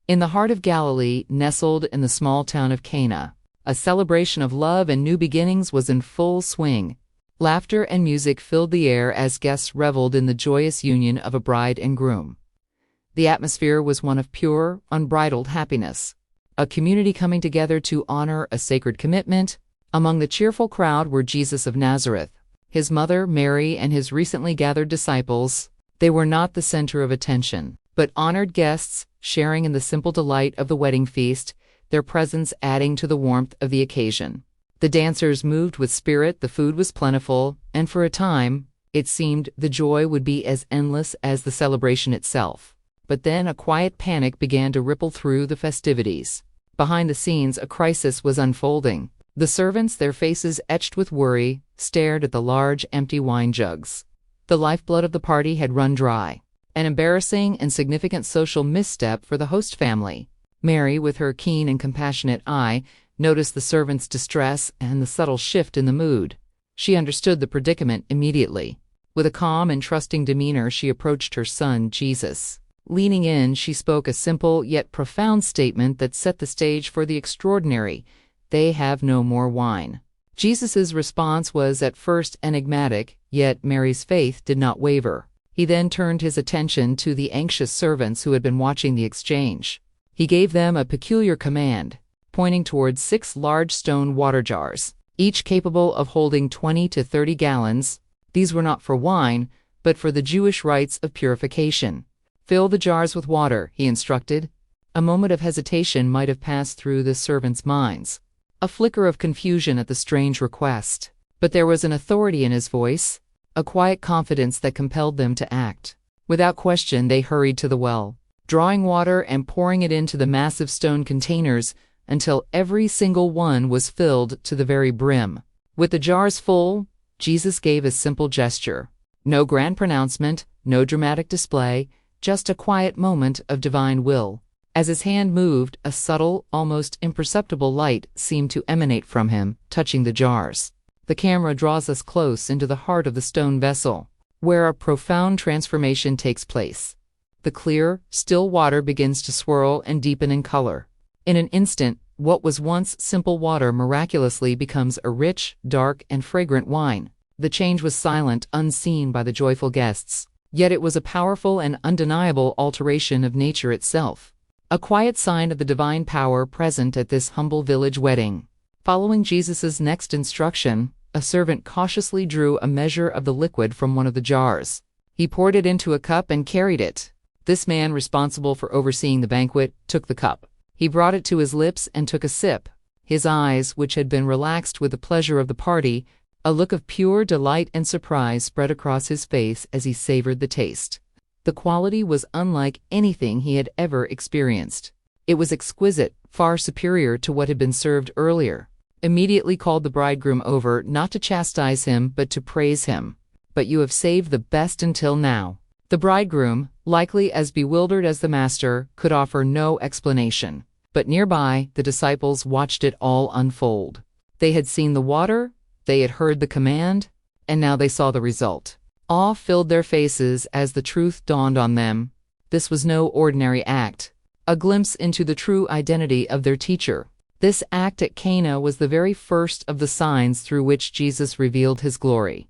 In the heart of Galilee, nestled in the small town of Cana, a celebration of love and new beginnings was in full swing. Laughter and music filled the air as guests reveled in the joyous union of a bride and groom. The atmosphere was one of pure, unbridled happiness, a community coming together to honor a sacred commitment. Among the cheerful crowd were Jesus of Nazareth, his mother Mary, and his recently gathered disciples. They were not the center of attention, but honored guests, sharing in the simple delight of the wedding feast, their presence adding to the warmth of the occasion. The dancers moved with spirit, the food was plentiful, and for a time, it seemed the joy would be as endless as the celebration itself. But then a quiet panic began to ripple through the festivities. Behind the scenes, a crisis was unfolding. The servants, their faces etched with worry, stared at the large, empty wine jugs. The lifeblood of the party had run dry. An embarrassing and significant social misstep for the host family. Mary, with her keen and compassionate eye, noticed the servants' distress and the subtle shift in the mood. She understood the predicament immediately. With a calm and trusting demeanor, she approached her son, Jesus. Leaning in, she spoke a simple yet profound statement that set the stage for the extraordinary. "They have no more wine." Jesus' response was at first enigmatic, yet Mary's faith did not waver. He then turned his attention to the anxious servants who had been watching the exchange. He gave them a peculiar command, pointing towards 6 large stone water jars, each capable of holding 20 to 30 gallons. These were not for wine, but for the Jewish rites of purification. "Fill the jars with water," he instructed. A moment of hesitation might have passed through the servants' minds, a flicker of confusion at the strange request. But there was an authority in his voice, a quiet confidence that compelled them to act. Without question, they hurried to the well, drawing water and pouring it into the massive stone containers until every single one was filled to the very brim. With the jars full, Jesus gave a simple gesture. No grand pronouncement, no dramatic display, just a quiet moment of divine will. As his hand moved, a subtle, almost imperceptible light seemed to emanate from him, touching the jars. The camera draws us close into the heart of the stone vessel, where a profound transformation takes place. The clear, still water begins to swirl and deepen in color. In an instant, what was once simple water miraculously becomes a rich, dark, and fragrant wine. The change was silent, unseen by the joyful guests, yet it was a powerful and undeniable alteration of nature itself, a quiet sign of the divine power present at this humble village wedding. Following Jesus' next instruction, a servant cautiously drew a measure of the liquid from one of the jars. He poured it into a cup and carried it. This man, responsible for overseeing the banquet, took the cup. He brought it to his lips and took a sip. His eyes, which had been relaxed with the pleasure of the party, a look of pure delight and surprise spread across his face as he savored the taste. The quality was unlike anything he had ever experienced. It was exquisite, far superior to what had been served earlier. Immediately called the bridegroom over, not to chastise him, but to praise him. "But you have saved the best until now." The bridegroom, likely as bewildered as the master, could offer no explanation. But nearby, the disciples watched it all unfold. They had seen the water, they had heard the command, and now they saw the result. Awe filled their faces as the truth dawned on them. This was no ordinary act, a glimpse into the true identity of their teacher. This act at Cana was the very first of the signs through which Jesus revealed his glory.